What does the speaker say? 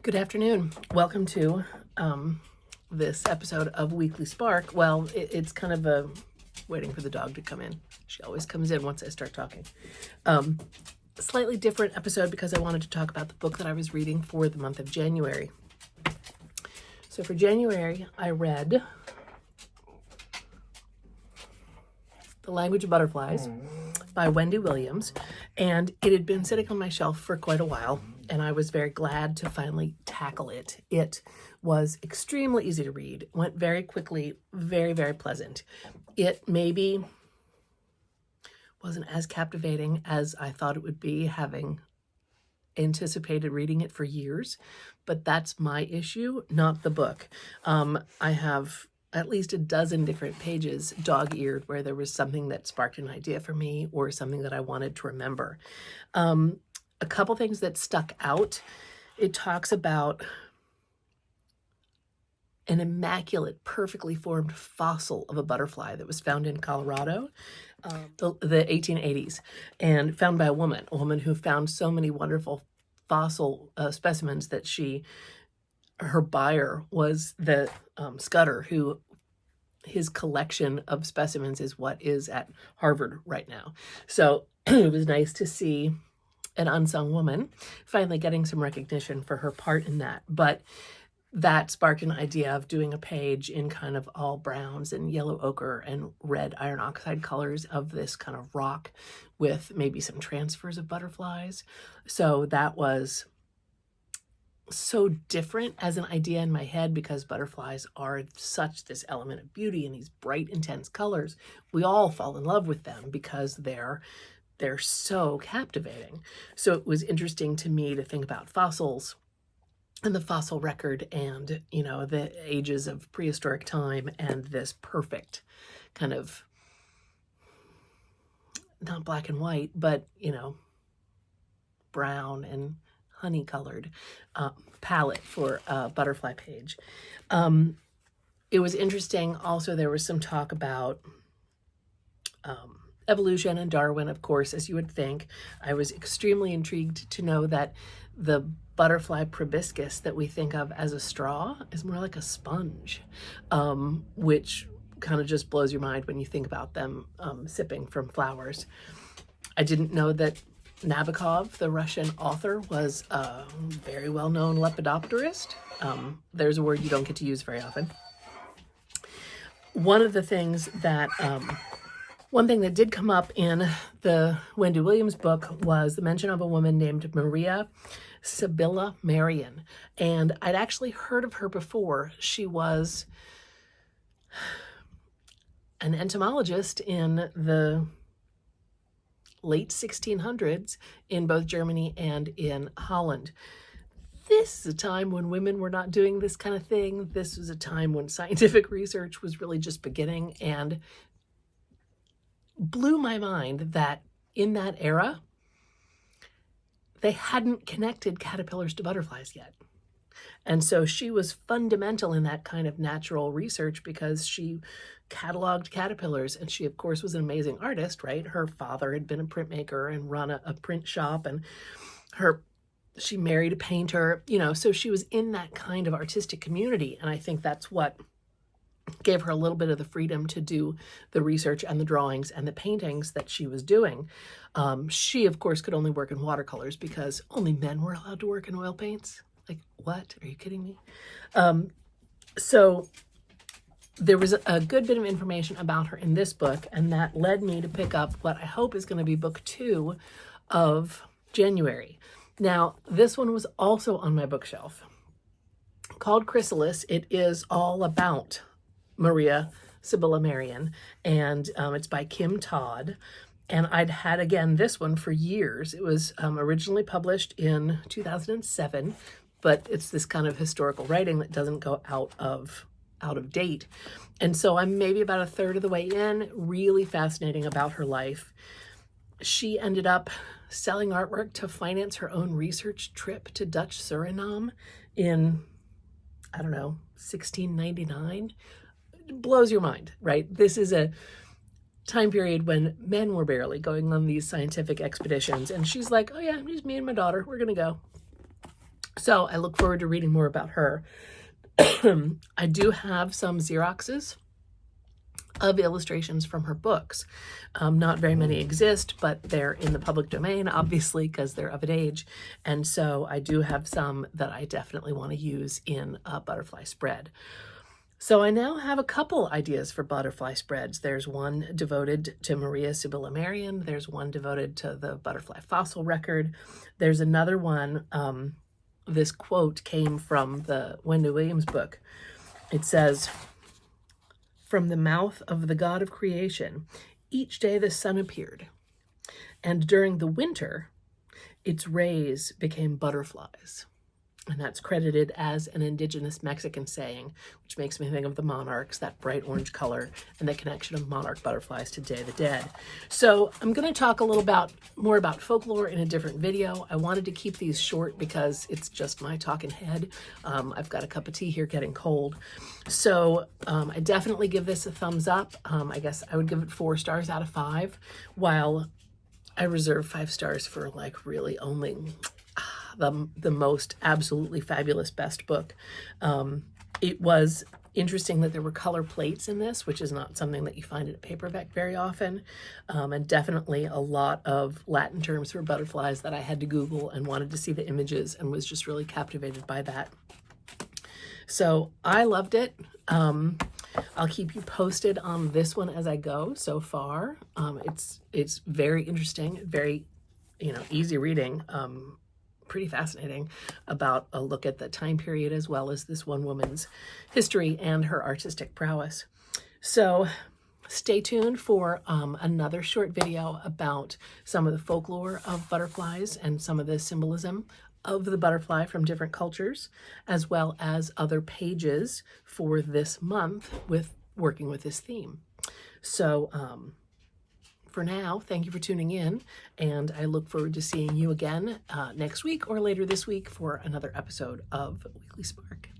Good afternoon. Welcome to this episode of Weekly Spark. Well, it's kind of a waiting for the dog to come in. She always comes in once I start talking. Slightly different episode because I wanted to talk about the book that I was reading for the month of January. So for January, I read The Language of Butterflies by Wendy Williams, and it had been sitting on my shelf for quite a while, and I was very glad to finally tackle it. It was extremely easy to read, went very quickly, very, very pleasant. It maybe wasn't as captivating as I thought it would be, having anticipated reading it for years, but that's my issue, not the book. I have at least a dozen different pages dog-eared where there was something that sparked an idea for me or something that I wanted to remember. A couple things that stuck out. It talks about an immaculate, perfectly formed fossil of a butterfly that was found in Colorado, the 1880s, and found by a woman who found so many wonderful fossil specimens that her buyer was the Scudder, who his collection of specimens is what is at Harvard right now. So it was nice to see an unsung woman finally getting some recognition for her part in that. But that sparked an idea of doing a page in kind of all browns and yellow ochre and red iron oxide colors of this kind of rock with maybe some transfers of butterflies. So that was so different as an idea in my head because butterflies are such this element of beauty and these bright, intense colors. We all fall in love with them because they're so captivating. So it was interesting to me to think about fossils and the fossil record and, the ages of prehistoric time and this perfect kind of, not black and white, but, brown and honey-colored palette for a butterfly page. It was interesting. Also, there was some talk about evolution and Darwin, of course, as you would think. I was extremely intrigued to know that the butterfly proboscis that we think of as a straw is more like a sponge, which kind of just blows your mind when you think about them sipping from flowers. I didn't know that Nabokov, the Russian author, was a very well-known lepidopterist. There's a word you don't get to use very often. One thing that did come up in the Wendy Williams book was the mention of a woman named Sibylla Merian. And I'd actually heard of her before. She was an entomologist in the late 1600s in both Germany and in Holland. This is a time when women were not doing this kind of thing. This was a time when scientific research was really just beginning, and blew my mind that in that era, they hadn't connected caterpillars to butterflies yet. And so she was fundamental in that kind of natural research because she cataloged caterpillars, and she, of course, was an amazing artist, right? Her father had been a printmaker and run a print shop, and she married a painter, so she was in that kind of artistic community. And I think that's what gave her a little bit of the freedom to do the research and the drawings and the paintings that she was doing. She, of course, could only work in watercolors because only men were allowed to work in oil paints. Like, what? Are you kidding me? So there was a good bit of information about her in this book, and that led me to pick up what I hope is going to be book 2 of January. Now, this one was also on my bookshelf. Called Chrysalis. It is all about Sibylla Merian, and it's by Todd. And I'd had, again, this one for years. It was originally published in 2007, but it's this kind of historical writing that doesn't go out of date. And so I'm maybe about a third of the way in. Really fascinating about her life. She ended up selling artwork to finance her own research trip to Dutch Suriname in, 1699. It blows your mind, right? This is a time period when men were barely going on these scientific expeditions, and she's like, oh yeah, just me and my daughter, we're gonna go. So I look forward to reading more about her. I do have some Xeroxes of illustrations from her books. Not very many exist, but they're in the public domain, obviously, because they're of an age. And so I do have some that I definitely want to use in a butterfly spread. So I now have a couple ideas for butterfly spreads. There's one devoted to Maria Sibylla Merian. There's one devoted to the butterfly fossil record. There's another one. This quote came from the Wendy Williams book. It says, "From the mouth of the God of creation, each day the sun appeared, and during the winter, its rays became butterflies." And that's credited as an indigenous Mexican saying, which makes me think of the monarchs, that bright orange color, and the connection of monarch butterflies to Day of the Dead. So I'm going to talk a little more about folklore in a different video. I wanted to keep these short because it's just my talking head. I've got a cup of tea here getting cold. So I definitely give this a thumbs up. I guess I would give it 4 stars out of 5, while I reserve 5 stars for like really only the most absolutely fabulous best book. It was interesting that there were color plates in this, which is not something that you find in a paperback very often, and definitely a lot of Latin terms for butterflies that I had to Google and wanted to see the images and was just really captivated by that. So I loved it. I'll keep you posted on this one as I go. So far, it's very interesting, very easy reading. Pretty fascinating, about a look at the time period as well as this one woman's history and her artistic prowess. So stay tuned for another short video about some of the folklore of butterflies and some of the symbolism of the butterfly from different cultures, as well as other pages for this month with working with this theme. So for now, thank you for tuning in, and I look forward to seeing you again next week or later this week for another episode of Weekly Spark.